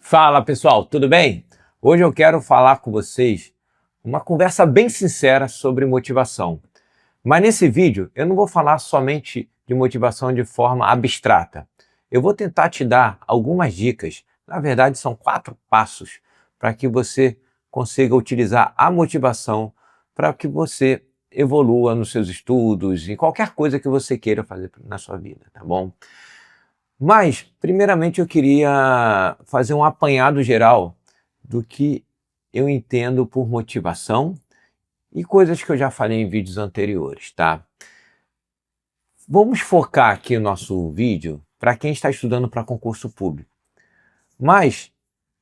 Fala pessoal, tudo bem? Hoje eu quero falar com vocês uma conversa bem sincera sobre motivação. Mas nesse vídeo eu não vou falar somente de motivação de forma abstrata. Eu vou tentar te dar algumas dicas, na verdade são 4 passos, para que você consiga utilizar a motivação para que você evolua nos seus estudos, em qualquer coisa que você queira fazer na sua vida, tá bom? Mas, primeiramente, eu queria fazer um apanhado geral do que eu entendo por motivação e coisas que eu já falei em vídeos anteriores, tá? Vamos focar aqui o nosso vídeo para quem está estudando para concurso público. Mas,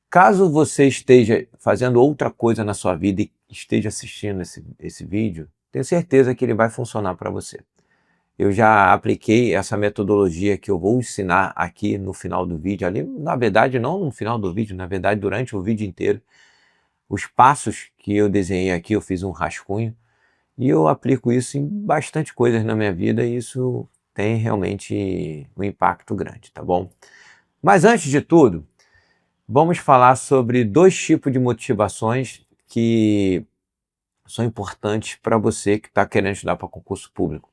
caso você esteja fazendo outra coisa na sua vida e esteja assistindo esse vídeo, tenho certeza que ele vai funcionar para você. Eu já apliquei essa metodologia que eu vou ensinar aqui no final do vídeo, ali, na verdade não no final do vídeo, na verdade durante o vídeo inteiro. Os passos que eu desenhei aqui, eu fiz um rascunho e eu aplico isso em bastante coisas na minha vida e isso tem realmente um impacto grande, tá bom? Mas antes de tudo, vamos falar sobre 2 tipos de motivações que são importantes para você que está querendo estudar para concurso público.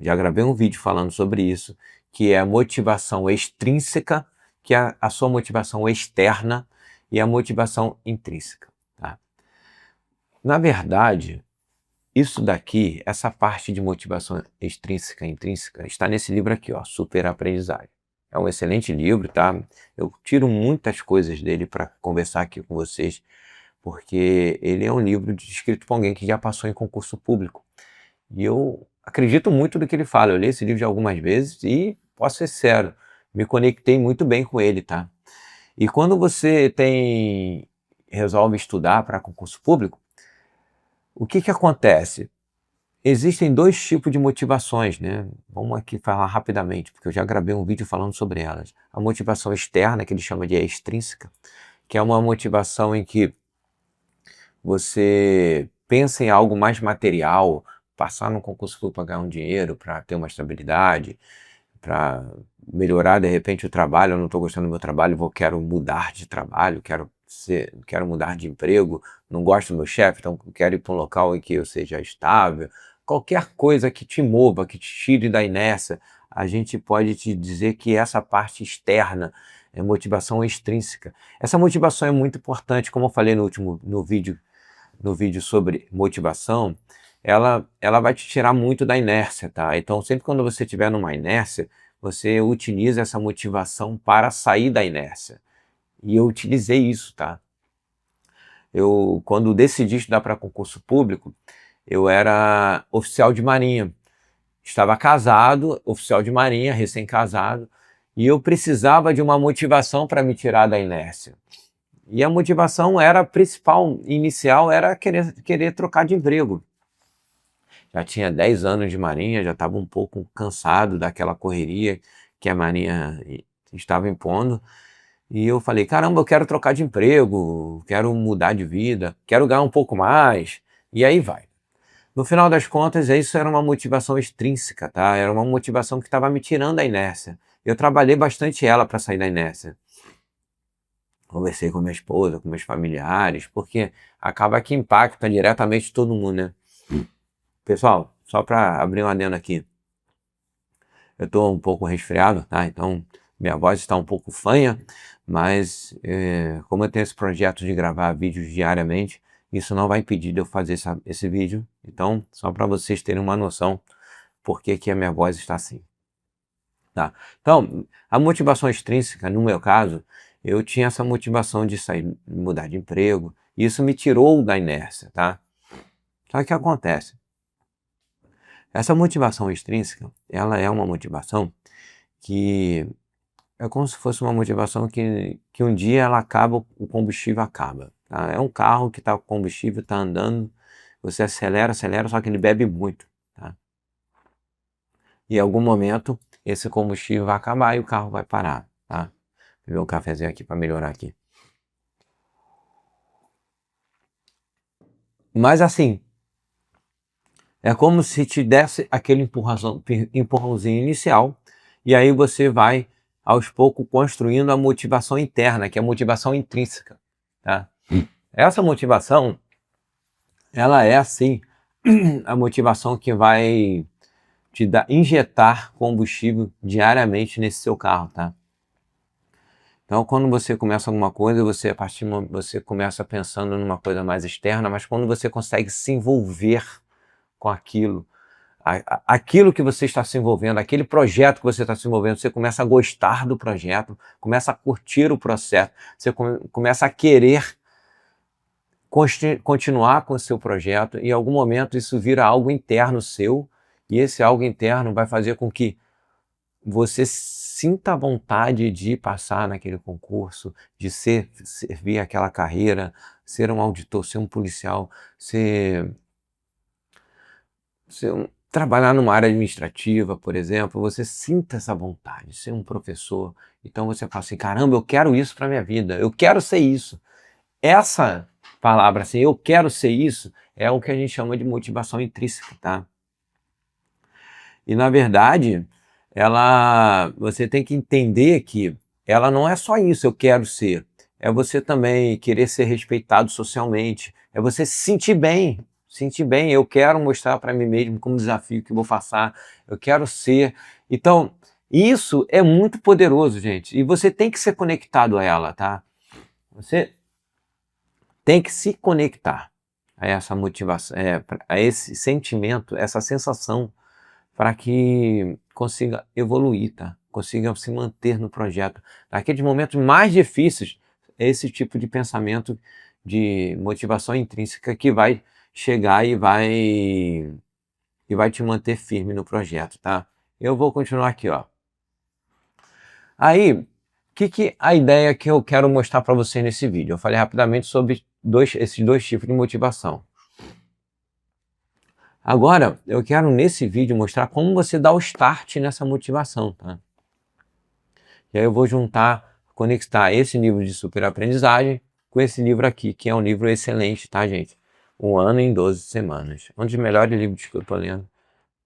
Já gravei um vídeo falando sobre isso, que é a motivação extrínseca, que é a sua motivação externa, e a motivação intrínseca. Tá? Na verdade, isso daqui, essa parte de motivação extrínseca e intrínseca, está nesse livro aqui, ó, Super Aprendizagem. É um excelente livro, tá? Eu tiro muitas coisas dele para conversar aqui com vocês, porque ele é um livro escrito por alguém que já passou em concurso público. E eu acredito muito do que ele fala. Eu li esse livro já algumas vezes e, posso ser sério, me conectei muito bem com ele, tá? E quando você resolve estudar para concurso público, o que acontece? Existem 2 tipos de motivações, né? Vamos aqui falar rapidamente, porque eu já gravei um vídeo falando sobre elas. A motivação externa, que ele chama de extrínseca, que é uma motivação em que você pensa em algo mais material, passar num concurso público para ganhar um dinheiro, para ter uma estabilidade, para melhorar de repente o trabalho. Eu não estou gostando do meu trabalho, quero mudar de trabalho, quero mudar de emprego, não gosto do meu chefe, então quero ir para um local em que eu seja estável. Qualquer coisa que te mova, que te tire da inércia, a gente pode te dizer que essa parte externa é motivação extrínseca. Essa motivação é muito importante, como eu falei no vídeo sobre motivação, ela vai te tirar muito da inércia, tá? Então, sempre quando você estiver numa inércia, você utiliza essa motivação para sair da inércia. E eu utilizei isso, tá? Quando decidi estudar para concurso público, eu era oficial de marinha. Estava casado, oficial de marinha, recém-casado, e eu precisava de uma motivação para me tirar da inércia. E a motivação principal, inicial, era querer trocar de emprego. Já tinha 10 anos de marinha, já estava um pouco cansado daquela correria que a marinha estava impondo. E eu falei, caramba, eu quero trocar de emprego, quero mudar de vida, quero ganhar um pouco mais, e aí vai. No final das contas, isso era uma motivação extrínseca, tá? Era uma motivação que estava me tirando da inércia. Eu trabalhei bastante ela para sair da inércia. Conversei com minha esposa, com meus familiares, porque acaba que impacta diretamente todo mundo, né? Pessoal, só para abrir um adendo aqui, eu estou um pouco resfriado, tá? Então minha voz está um pouco fanha, mas como eu tenho esse projeto de gravar vídeos diariamente, isso não vai impedir de eu fazer esse vídeo. Então, só para vocês terem uma noção por que a minha voz está assim. Tá? Então, a motivação extrínseca, no meu caso, eu tinha essa motivação de sair, mudar de emprego, e isso me tirou da inércia, tá? Só que o que acontece? Essa motivação extrínseca, ela é uma motivação que é como se fosse uma motivação que um dia ela acaba, o combustível acaba. Tá? É um carro que está com combustível, está andando, você acelera, só que ele bebe muito. Tá? E em algum momento esse combustível vai acabar e o carro vai parar. Tá? Vou beber um cafezinho aqui para melhorar aqui. Mas assim, é como se te desse aquele empurrãozinho inicial, e aí você vai aos poucos construindo a motivação interna, que é a motivação intrínseca, tá? Essa motivação, ela é assim, a motivação que vai te injetar combustível diariamente nesse seu carro, tá? Então, quando você começa alguma coisa, você começa pensando numa coisa mais externa, mas quando você consegue se envolver com aquilo, aquilo que você está se envolvendo, aquele projeto que você está se envolvendo, você começa a gostar do projeto, começa a curtir o processo, você começa a querer continuar com o seu projeto, e em algum momento isso vira algo interno seu, e esse algo interno vai fazer com que você sinta a vontade de passar naquele concurso, de servir aquela carreira, ser um auditor, ser um policial, trabalhar numa área administrativa, por exemplo, você sinta essa vontade, ser um professor. Então você fala assim, caramba, eu quero isso para minha vida, eu quero ser isso. Essa palavra assim, eu quero ser isso, é o que a gente chama de motivação intrínseca, tá? E na verdade, você tem que entender que ela não é só isso, eu quero ser. É você também querer ser respeitado socialmente, é você se sentir bem, eu quero mostrar para mim mesmo como desafio que vou passar, eu quero ser. Então, isso é muito poderoso, gente, e você tem que ser conectado a ela, tá? Você tem que se conectar a essa motivação, a esse sentimento, essa sensação, para que consiga evoluir, tá? Consiga se manter no projeto. Naqueles momentos mais difíceis, é esse tipo de pensamento de motivação intrínseca que vai chegar e vai te manter firme no projeto, tá? Eu vou continuar aqui, ó. Aí, a ideia que eu quero mostrar para você nesse vídeo? Eu falei rapidamente sobre esses dois tipos de motivação. Agora, eu quero nesse vídeo mostrar como você dá o start nessa motivação, tá? E aí eu vou conectar esse livro de super aprendizagem com esse livro aqui, que é um livro excelente, tá, gente? 1 ano em 12 semanas. Um dos melhores livros que eu tô lendo.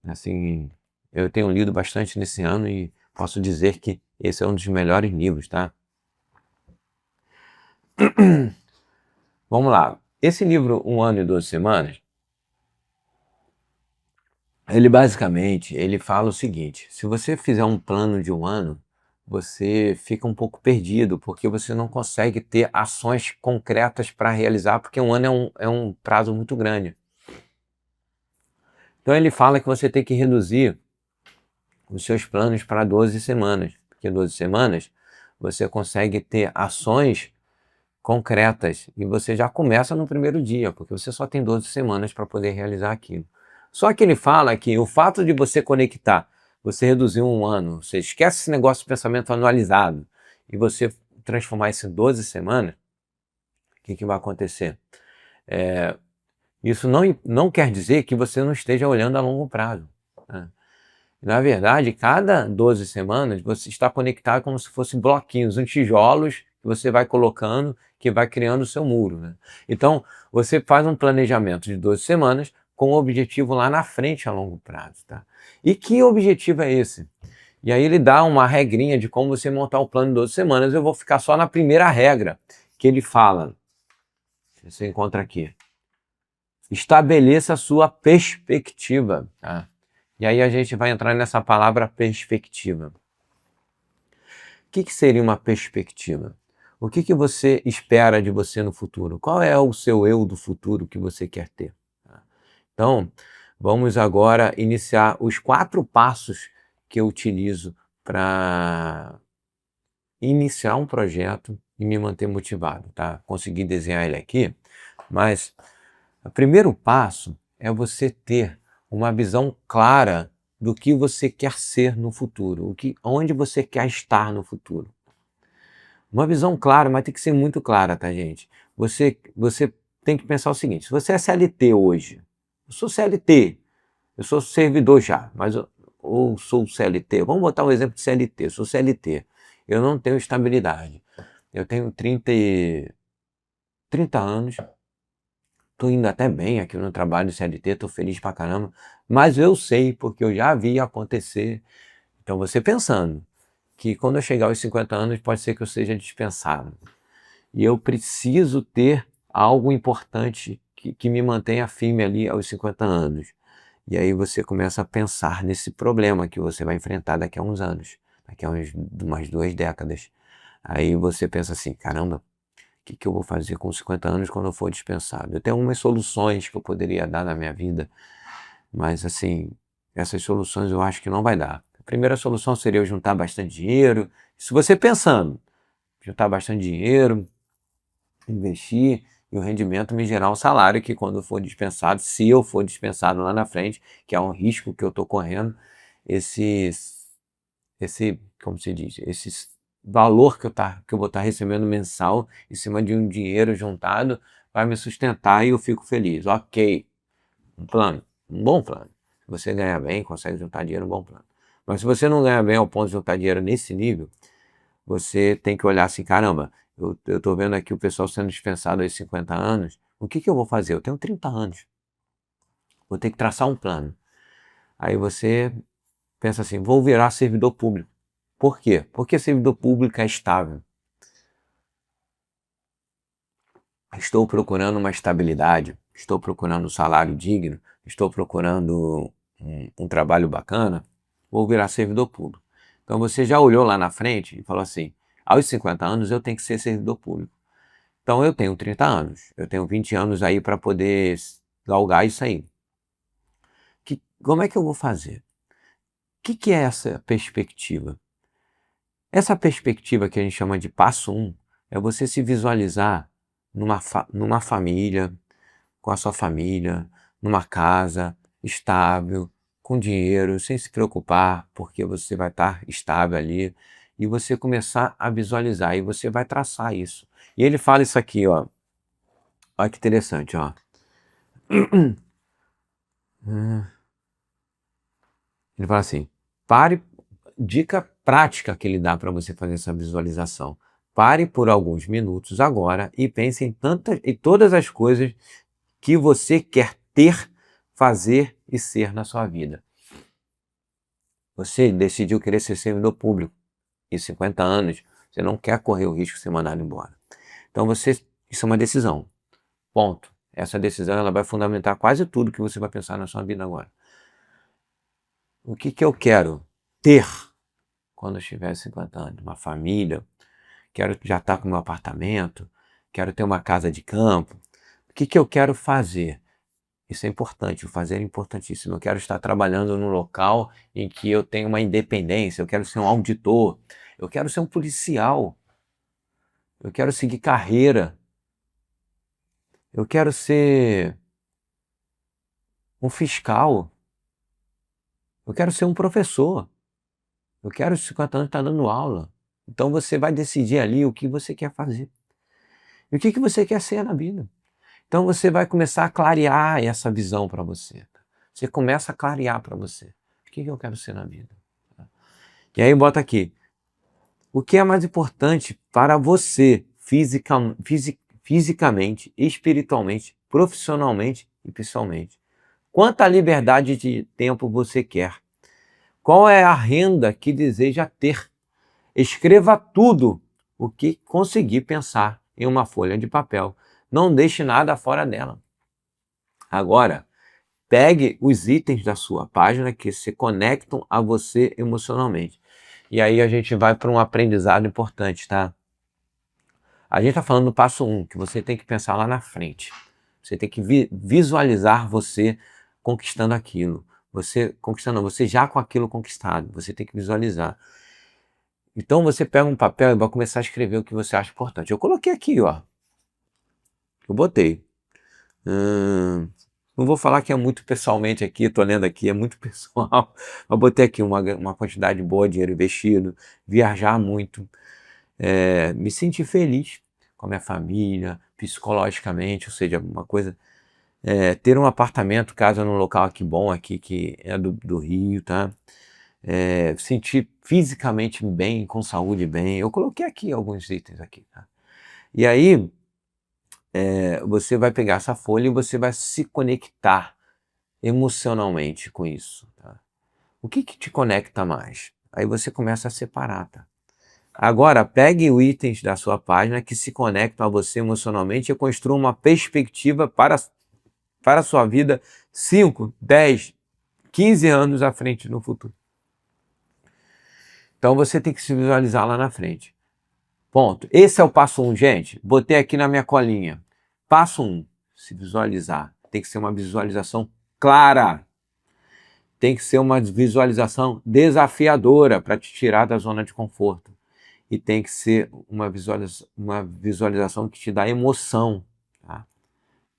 Assim, eu tenho lido bastante nesse ano e posso dizer que esse é um dos melhores livros, tá? Vamos lá. Esse livro, 1 ano e 12 semanas, ele fala o seguinte: se você fizer um plano de 1 ano, você fica um pouco perdido, porque você não consegue ter ações concretas para realizar, porque 1 ano é um prazo muito grande. Então ele fala que você tem que reduzir os seus planos para 12 semanas, porque 12 semanas você consegue ter ações concretas e você já começa no primeiro dia, porque você só tem 12 semanas para poder realizar aquilo. Só que ele fala que o fato de você conectar, você reduzir 1 ano, você esquece esse negócio de pensamento anualizado e você transformar isso em 12 semanas, o que vai acontecer? Isso não quer dizer que você não esteja olhando a longo prazo, né? Na verdade, cada 12 semanas você está conectado como se fossem bloquinhos, uns tijolos que você vai colocando, que vai criando o seu muro, né? Então, você faz um planejamento de 12 semanas com um objetivo lá na frente a longo prazo, tá? E que objetivo é esse? E aí ele dá uma regrinha de como você montar o plano de 12 semanas. Eu vou ficar só na primeira regra que ele fala. Você encontra aqui. Estabeleça a sua perspectiva, tá? E aí a gente vai entrar nessa palavra perspectiva. O que seria uma perspectiva? O que você espera de você no futuro? Qual é o seu eu do futuro que você quer ter? Então, vamos agora iniciar os 4 passos que eu utilizo para iniciar um projeto e me manter motivado, tá? Consegui desenhar ele aqui, mas o primeiro passo é você ter uma visão clara do que você quer ser no futuro, onde você quer estar no futuro. Uma visão clara, mas tem que ser muito clara, tá, gente? Você tem que pensar o seguinte: se você é CLT hoje, eu sou CLT, eu sou servidor já, mas ou sou CLT, vamos botar um exemplo de CLT, eu sou CLT, eu não tenho estabilidade, eu tenho 30 anos, estou indo até bem aqui no trabalho de CLT, estou feliz pra caramba, mas eu sei, porque eu já vi acontecer. Então você pensando que quando eu chegar aos 50 anos pode ser que eu seja dispensado. E eu preciso ter algo importante que me mantenha firme ali aos 50 anos. E aí você começa a pensar nesse problema que você vai enfrentar daqui a uns anos, daqui a umas 2 décadas. Aí você pensa assim, caramba, o que eu vou fazer com 50 anos quando eu for dispensado? Eu tenho algumas soluções que eu poderia dar na minha vida, mas assim, essas soluções eu acho que não vai dar. A primeira solução seria eu juntar bastante dinheiro. Se você pensando, juntar bastante dinheiro, investir e o rendimento me gerar um salário que quando for dispensado, se eu for dispensado lá na frente, que é um risco que eu estou correndo, esse, como se diz, esse valor que eu vou estar recebendo mensal em cima de um dinheiro juntado vai me sustentar e eu fico feliz. Ok, um plano, um bom plano. Se você ganhar bem, consegue juntar dinheiro, um bom plano. Mas se você não ganhar bem ao ponto de juntar dinheiro nesse nível, você tem que olhar assim, caramba, eu estou vendo aqui o pessoal sendo dispensado aos 50 anos, o que eu vou fazer? Eu tenho 30 anos, vou ter que traçar um plano. Aí você pensa assim, vou virar servidor público. Por quê? Porque servidor público é estável. Estou procurando uma estabilidade, estou procurando um salário digno, estou procurando um trabalho bacana, vou virar servidor público. Então você já olhou lá na frente e falou assim, aos 50 anos eu tenho que ser servidor público. Então eu tenho 30 anos, eu tenho 20 anos aí para poder galgar isso aí. Como é que eu vou fazer? O que é essa perspectiva? Essa perspectiva que a gente chama de passo 1 é você se visualizar numa família, com a sua família, numa casa estável, com dinheiro, sem se preocupar, porque você vai estar estável ali, e você começar a visualizar, e você vai traçar isso. E ele fala isso aqui, ó. Olha que interessante, ó. Ele fala assim, dica prática que ele dá para você fazer essa visualização. Pare por alguns minutos agora e pense em todas as coisas que você quer ter, fazer e ser na sua vida. Você decidiu querer ser servidor público em 50 anos, você não quer correr o risco de ser mandado embora. Então isso é uma decisão, ponto. Essa decisão ela vai fundamentar quase tudo que você vai pensar na sua vida agora. O que eu quero ter quando eu tiver 50 anos? Uma família, quero já estar com meu apartamento, quero ter uma casa de campo. O que eu quero fazer? Isso é importante, o fazer é importantíssimo. Eu quero estar trabalhando num local em que eu tenho uma independência, eu quero ser um auditor, eu quero ser um policial, eu quero seguir carreira, eu quero ser um fiscal, eu quero ser um professor, eu quero aos 50 anos estar dando aula. Então você vai decidir ali o que você quer fazer e o que você quer ser na vida. Então você vai começar a clarear essa visão para você. Você começa a clarear para você. O que eu quero ser na vida? E aí bota aqui. O que é mais importante para você fisicamente, espiritualmente, profissionalmente e pessoalmente? Quanta liberdade de tempo você quer? Qual é a renda que deseja ter? Escreva tudo o que conseguir pensar em uma folha de papel. Não deixe nada fora dela. Agora, pegue os itens da sua página que se conectam a você emocionalmente. E aí a gente vai para um aprendizado importante, tá? A gente está falando do passo 1, que você tem que pensar lá na frente. Você tem que visualizar você conquistando aquilo. Você já com aquilo conquistado. Você tem que visualizar. Então você pega um papel e vai começar a escrever o que você acha importante. Eu coloquei aqui, ó. Eu botei. Não vou falar que é muito pessoalmente aqui, estou lendo aqui, é muito pessoal. Eu botei aqui uma quantidade boa de dinheiro investido, viajar muito, me sentir feliz com a minha família, psicologicamente, ou seja, uma coisa, ter um apartamento, casa num local aqui bom, aqui que é do Rio, tá? Sentir fisicamente bem, com saúde bem. Eu coloquei aqui alguns itens aqui, tá? E aí, você vai pegar essa folha e você vai se conectar emocionalmente com isso, tá? O que te conecta mais? Aí você começa a separar, tá? Agora, pegue os itens da sua página que se conectam a você emocionalmente e construa uma perspectiva para a sua vida 5, 10, 15 anos à frente no futuro. Então você tem que se visualizar lá na frente. Ponto. Esse é o passo 1, gente. Botei aqui na minha colinha. Passo 1, se visualizar. Tem que ser uma visualização clara. Tem que ser uma visualização desafiadora para te tirar da zona de conforto. E tem que ser uma visualização que te dá emoção. Tá?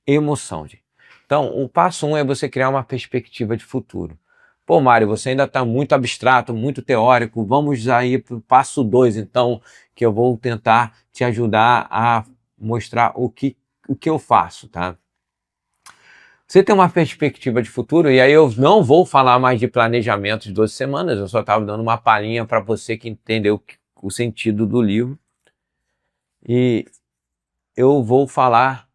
Emoção, gente. Então, o passo 1 é você criar uma perspectiva de futuro. Pô, Mário, você ainda está muito abstrato, muito teórico. Vamos aí para o passo 2, então, que eu vou tentar te ajudar a mostrar o que eu faço, tá? Você tem uma perspectiva de futuro, e aí eu não vou falar mais de planejamento de 12 semanas, eu só estava dando uma palhinha para você que entendeu o sentido do livro. E eu vou falar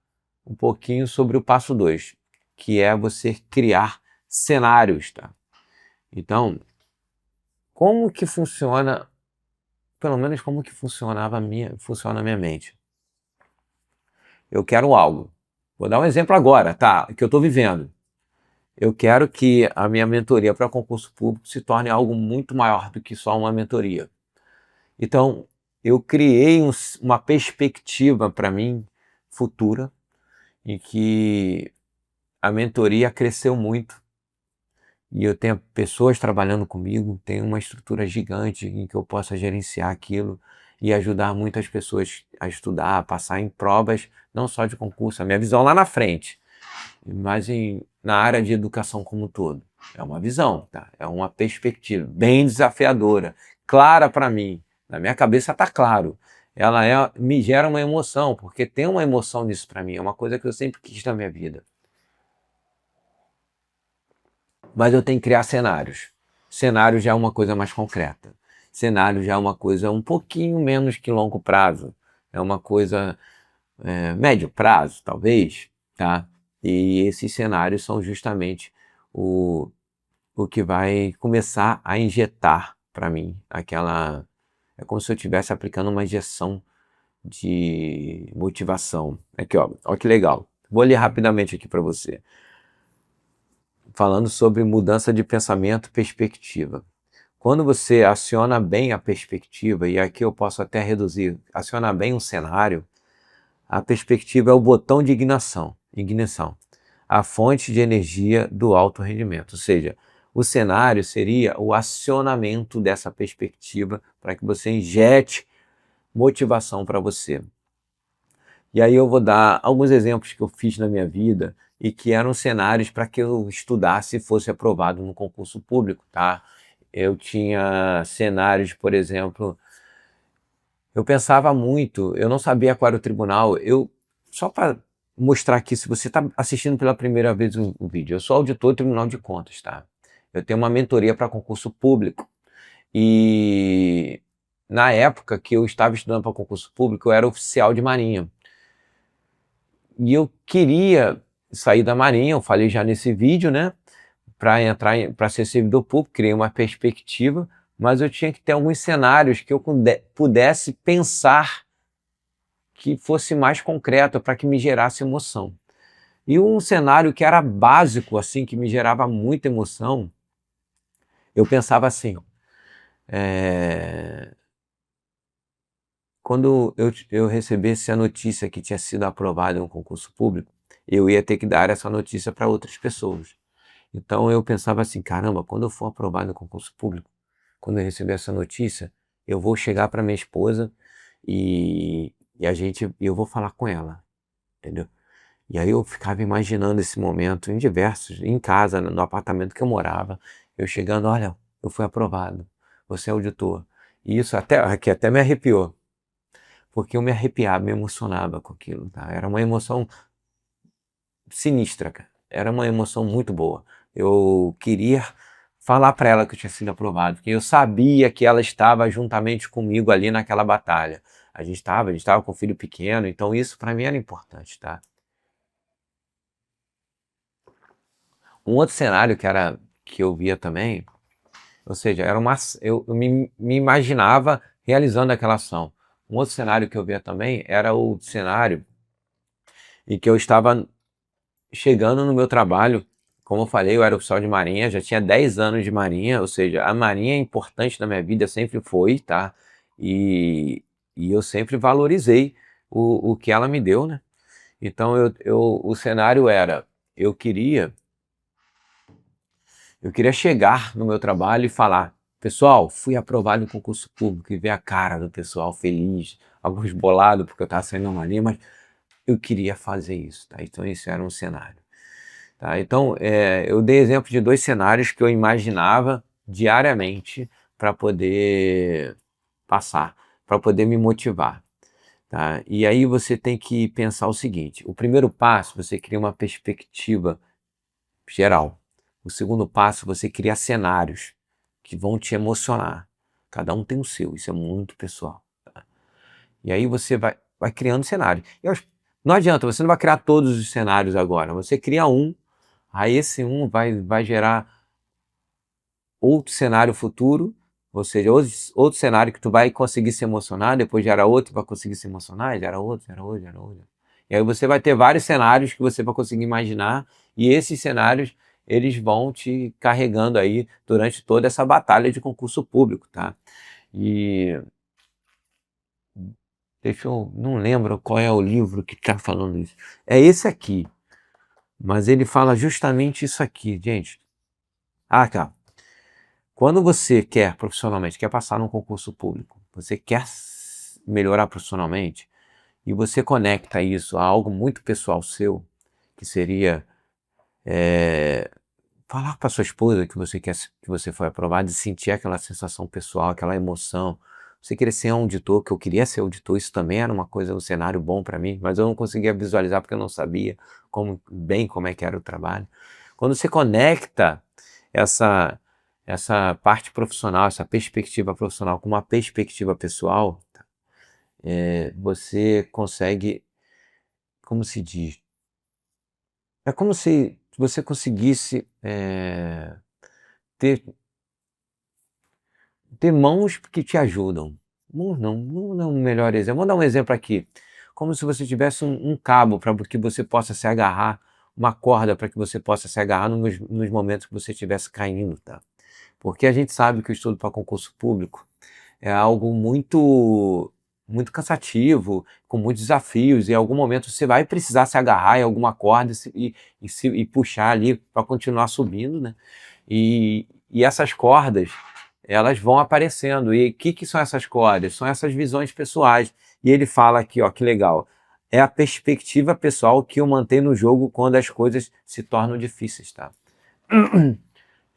um pouquinho sobre o passo 2, que é você criar cenários, tá? Então, como que funciona, pelo menos como que funciona a minha mente? Eu quero algo. Vou dar um exemplo agora, tá? Que eu estou vivendo. Eu quero que a minha mentoria para concurso público se torne algo muito maior do que só uma mentoria. Então, eu criei uma perspectiva para mim futura em que a mentoria cresceu muito e eu tenho pessoas trabalhando comigo, tenho uma estrutura gigante em que eu possa gerenciar aquilo e ajudar muitas pessoas a estudar, a passar em provas, não só de concurso, a minha visão lá na frente, mas na área de educação como um todo. É uma visão, tá? É uma perspectiva bem desafiadora, clara para mim. Na minha cabeça está claro. Ela me gera uma emoção, porque tem uma emoção nisso para mim, é uma coisa que eu sempre quis na minha vida. Mas eu tenho que criar cenários. Cenário já é uma coisa mais concreta. Cenário já é uma coisa um pouquinho menos que longo prazo. É uma coisa médio prazo, talvez, tá? E esses cenários são justamente o que vai começar a injetar para mim aquela... É como se eu estivesse aplicando uma injeção de motivação. Aqui, ó, ó que legal. Vou ler rapidamente aqui para você. Falando sobre mudança de pensamento e perspectiva. Quando você aciona bem a perspectiva, e aqui eu posso até reduzir, aciona bem um cenário, a perspectiva é o botão de ignição, a fonte de energia do alto rendimento. Ou seja, o cenário seria o acionamento dessa perspectiva para que você injete motivação para você. E aí eu vou dar alguns exemplos que eu fiz na minha vida e que eram cenários para que eu estudasse e fosse aprovado no concurso público, tá? Eu tinha cenários, por exemplo, eu pensava muito, eu não sabia qual era o tribunal, só para mostrar aqui, se você está assistindo pela primeira vez o vídeo, eu sou auditor do Tribunal de Contas, tá? Eu tenho uma mentoria para concurso público e na época que eu estava estudando para concurso público, eu era oficial de marinha. E eu queria sair da marinha, eu falei já nesse vídeo, né? Para ser servidor público, criei uma perspectiva, mas eu tinha que ter alguns cenários que eu pudesse pensar que fosse mais concreto, para que me gerasse emoção. E um cenário que era básico, assim, que me gerava muita emoção, eu pensava assim, quando eu recebesse a notícia que tinha sido aprovado em um concurso público, eu ia ter que dar essa notícia para outras pessoas. Então eu pensava assim, caramba, quando eu for aprovado no concurso público, quando eu receber essa notícia, eu vou chegar para minha esposa e eu vou falar com ela, entendeu? E aí eu ficava imaginando esse momento em casa, no apartamento que eu morava, eu chegando, olha, eu fui aprovado, você é auditor. E isso até me arrepiou, porque eu me arrepiava, me emocionava com aquilo, tá? Era uma emoção sinistra, cara. Era uma emoção muito boa. Eu queria falar para ela que eu tinha sido aprovado, porque eu sabia que ela estava juntamente comigo ali naquela batalha. A gente estava com um filho pequeno, então isso para mim era importante, tá? Um outro cenário que eu via também, ou seja, eu me imaginava realizando aquela ação. Um outro cenário que eu via também era o cenário em que eu estava chegando no meu trabalho. Como eu falei, eu era oficial de marinha, já tinha 10 anos de marinha, ou seja, a marinha é importante na minha vida, sempre foi, tá? E, e eu sempre valorizei o que ela me deu, né? Então o cenário era, eu queria chegar no meu trabalho e falar, pessoal, fui aprovado em concurso público, e ver a cara do pessoal feliz, alguns bolados porque eu estava saindo da marinha, mas eu queria fazer isso, tá? Então esse era um cenário. Tá? Então, eu dei exemplo de 2 cenários que eu imaginava diariamente para poder passar, para poder me motivar. Tá? E aí você tem que pensar o seguinte: o primeiro passo, você cria uma perspectiva geral. O segundo passo, você cria cenários que vão te emocionar. Cada um tem o seu, isso é muito pessoal. Tá? E aí você vai criando cenários. Não adianta, você não vai criar todos os cenários agora, você cria um. Aí esse um vai gerar outro cenário futuro, ou seja, outro cenário que tu vai conseguir se emocionar, depois gera outro que vai conseguir se emocionar, e gera outro, gera outro, gera outro. E aí você vai ter vários cenários que você vai conseguir imaginar, e esses cenários, eles vão te carregando aí durante toda essa batalha de concurso público, tá? E não lembro qual é o livro que está falando isso. É esse aqui, mas ele fala justamente isso aqui, gente. Ah, tá. Quando você quer profissionalmente, quer passar num concurso público, você quer melhorar profissionalmente e você conecta isso a algo muito pessoal seu, que seria falar para sua esposa que você quer, que você foi aprovado e sentir aquela sensação pessoal, aquela emoção. Você querer ser auditor, que eu queria ser auditor, isso também era uma coisa, um cenário bom para mim, mas eu não conseguia visualizar porque eu não sabia como é que era o trabalho. Quando você conecta essa parte profissional, essa perspectiva profissional com uma perspectiva pessoal, você consegue, como se diz? É como se você conseguisse ter mãos que te ajudam. Mãos não é um melhor exemplo. Vamos dar um exemplo aqui. Como se você tivesse um cabo para que você possa se agarrar, uma corda para que você possa se agarrar nos momentos que você estivesse caindo, tá? Porque a gente sabe que o estudo para concurso público é algo muito cansativo, com muitos desafios, e em algum momento você vai precisar se agarrar em alguma corda e puxar ali para continuar subindo, né? E essas cordas, elas vão aparecendo. E o que são essas cordas? São essas visões pessoais. E ele fala aqui, ó, que legal. É a perspectiva pessoal que eu mantenho no jogo quando as coisas se tornam difíceis, tá?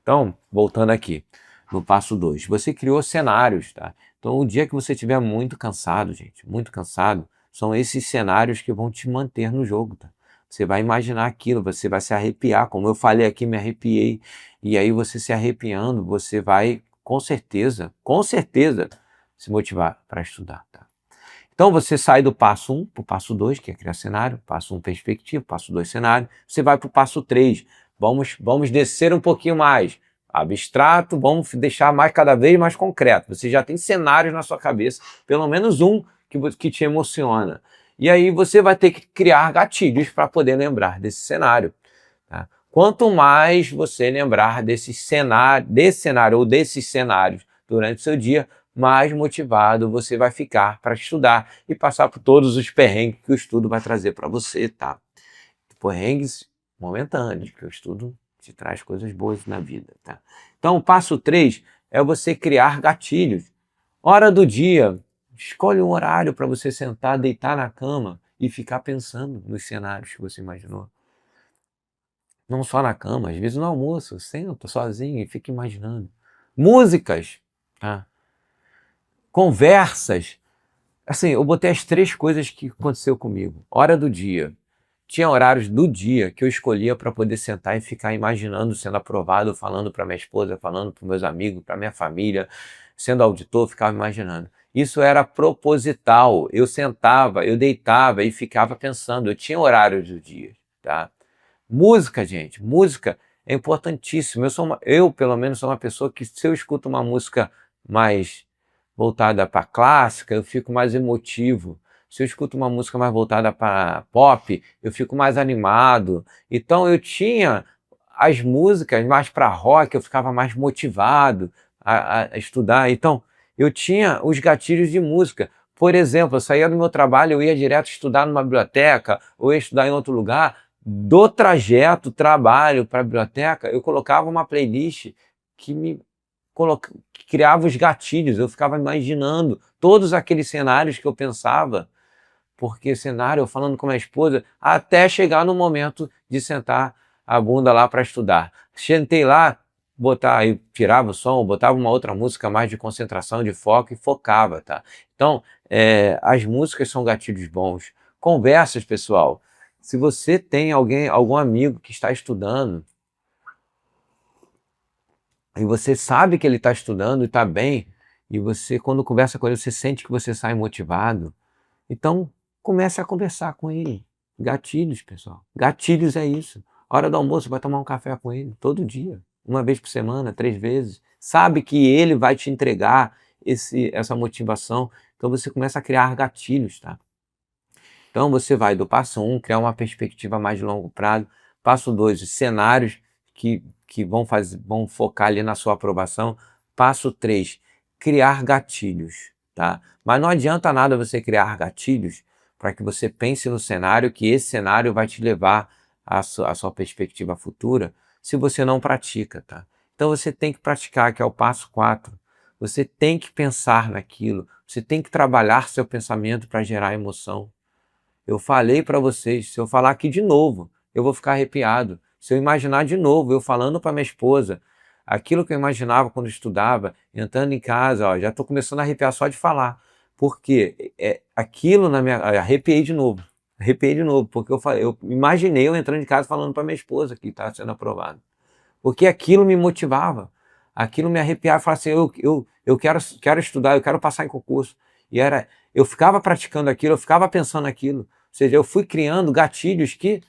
Então, voltando aqui, no passo 2, você criou cenários, tá? Então, o dia que você estiver muito cansado, gente, muito cansado, são esses cenários que vão te manter no jogo, tá? Você vai imaginar aquilo, você vai se arrepiar, como eu falei aqui, me arrepiei, e aí você se arrepiando, você vai, com certeza, se motivar para estudar, tá? Então, você sai do passo 1 para o passo 2, que é criar cenário, passo 1, perspectiva, passo 2, cenário, você vai para o passo 3, vamos descer um pouquinho mais, abstrato, vamos deixar cada vez mais concreto. Você já tem cenários na sua cabeça, pelo menos um que te emociona. E aí você vai ter que criar gatilhos para poder lembrar desse cenário. Tá? Quanto mais você lembrar desse cenário ou desses cenários durante o seu dia, mais motivado você vai ficar para estudar e passar por todos os perrengues que o estudo vai trazer para você, tá? Perrengues momentâneos, porque o estudo te traz coisas boas na vida, tá? Então, o passo 3 é você criar gatilhos. Hora do dia, escolhe um horário para você sentar, deitar na cama e ficar pensando nos cenários que você imaginou. Não só na cama, às vezes no almoço, senta sozinho e fica imaginando. Músicas, tá? Conversas. Assim, eu botei as 3 coisas que aconteceu comigo. Hora do dia. Tinha horários do dia que eu escolhia para poder sentar e ficar imaginando sendo aprovado, falando para minha esposa, falando para meus amigos, para minha família, sendo auditor, ficava imaginando. Isso era proposital. Eu sentava, eu deitava e ficava pensando. Eu tinha horários do dia, tá? Música, gente, música é importantíssimo. Eu, pelo menos, sou uma pessoa que, se eu escuto uma música mais voltada para clássica, eu fico mais emotivo. Se eu escuto uma música mais voltada para pop, eu fico mais animado. Então eu tinha as músicas mais para rock, eu ficava mais motivado a estudar. Então eu tinha os gatilhos de música. Por exemplo, eu saía do meu trabalho, eu ia direto estudar numa biblioteca, ou ia estudar em outro lugar. Do trajeto, trabalho para a biblioteca, eu colocava uma playlist que que criava os gatilhos. Eu ficava imaginando todos aqueles cenários que eu pensava, porque cenário, eu falando com a minha esposa, até chegar no momento de sentar a bunda lá para estudar. Sentei lá, aí tirava o som, botava uma outra música mais de concentração, de foco e focava, tá? Então, as músicas são gatilhos bons. Conversas, pessoal. Se você tem algum amigo que está estudando, e você sabe que ele está estudando e está bem, e você, quando conversa com ele, você sente que você sai motivado, então comece a conversar com ele. Gatilhos, pessoal. Gatilhos é isso. Hora do almoço, vai tomar um café com ele, todo dia. Uma vez por semana, 3 vezes. Sabe que ele vai te entregar essa motivação. Então você começa a criar gatilhos, tá? Então você vai do passo 1, criar uma perspectiva mais de longo prazo. Passo 2, os cenários que vão focar ali na sua aprovação. Passo 3, criar gatilhos, tá? Mas não adianta nada você criar gatilhos para que você pense no cenário, que esse cenário vai te levar à sua perspectiva futura, se você não pratica, tá? Então você tem que praticar, que é o passo 4. Você tem que pensar naquilo, você tem que trabalhar seu pensamento para gerar emoção. Eu falei para vocês, se eu falar aqui de novo, eu vou ficar arrepiado. Se eu imaginar de novo, eu falando para minha esposa, aquilo que eu imaginava quando eu estudava, entrando em casa, ó, já estou começando a arrepiar só de falar. Porque aquilo na minha... Arrepiei de novo, porque eu imaginei eu entrando em casa falando para minha esposa que está sendo aprovado. Porque aquilo me motivava, aquilo me arrepiava, falava assim, eu quero estudar, eu quero passar em concurso. E eu ficava praticando aquilo, eu ficava pensando naquilo. Ou seja, eu fui criando gatilhos que...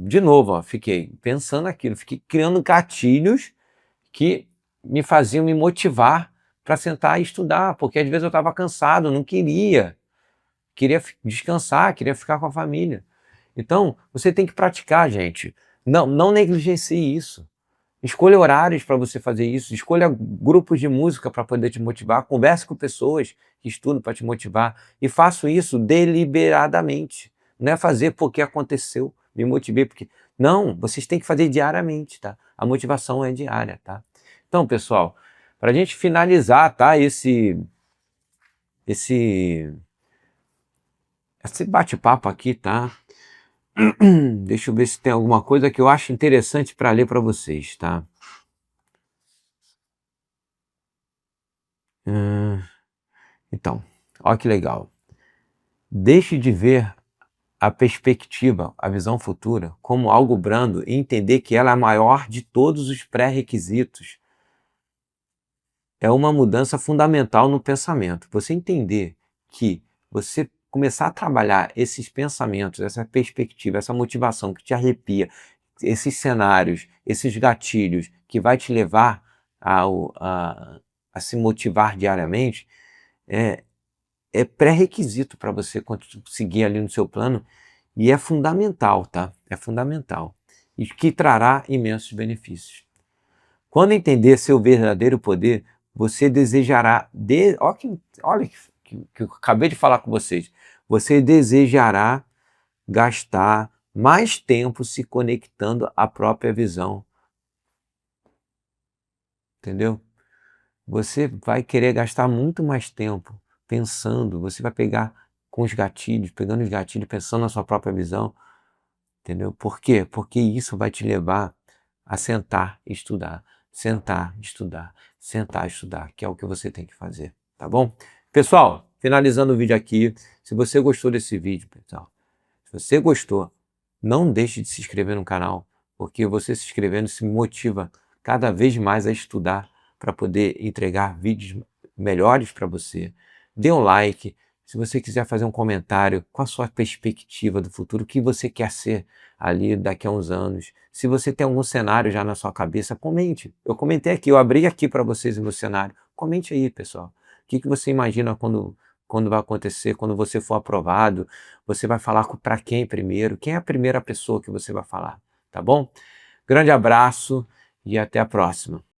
de novo, fiquei pensando naquilo, fiquei criando gatilhos que me faziam me motivar para sentar e estudar, porque às vezes eu estava cansado, não queria descansar, queria ficar com a família. Então, você tem que praticar, gente. Não negligencie isso. Escolha horários para você fazer isso, escolha grupos de música para poder te motivar, converse com pessoas que estudam para te motivar e faça isso deliberadamente. Não é fazer porque aconteceu, me motivei porque... Não, vocês têm que fazer diariamente, tá? A motivação é diária, tá? Então, pessoal, para a gente finalizar, tá? Esse bate-papo aqui, tá? Deixa eu ver se tem alguma coisa que eu acho interessante para ler para vocês, tá? Então, olha que legal. Deixe de ver a perspectiva, a visão futura, como algo brando e entender que ela é a maior de todos os pré-requisitos. É uma mudança fundamental no pensamento. Você entender que você começar a trabalhar esses pensamentos, essa perspectiva, essa motivação que te arrepia, esses cenários, esses gatilhos que vai te levar a se motivar diariamente, é pré-requisito para você conseguir ali no seu plano e é fundamental, tá? É fundamental. E que trará imensos benefícios. Quando entender seu verdadeiro poder, você desejará... Olha que eu acabei de falar com vocês. Você desejará gastar mais tempo se conectando à própria visão. Entendeu? Você vai querer gastar muito mais tempo pensando, você vai pegar com os gatilhos, pegando os gatilhos, pensando na sua própria visão, entendeu? Por quê? Porque isso vai te levar a sentar e estudar, sentar, estudar, sentar, estudar, que é o que você tem que fazer, tá bom? Pessoal, finalizando o vídeo aqui, se você gostou desse vídeo, pessoal, se você gostou, não deixe de se inscrever no canal, porque você se inscrevendo se motiva cada vez mais a estudar para poder entregar vídeos melhores para você. Dê um like, se você quiser fazer um comentário com a sua perspectiva do futuro, o que você quer ser ali daqui a uns anos. Se você tem algum cenário já na sua cabeça, comente. Eu comentei aqui, eu abri aqui para vocês o meu cenário. Comente aí, pessoal. O que você imagina quando vai acontecer, quando você for aprovado? Você vai falar para quem primeiro? Quem é a primeira pessoa que você vai falar? Tá bom? Grande abraço e até a próxima.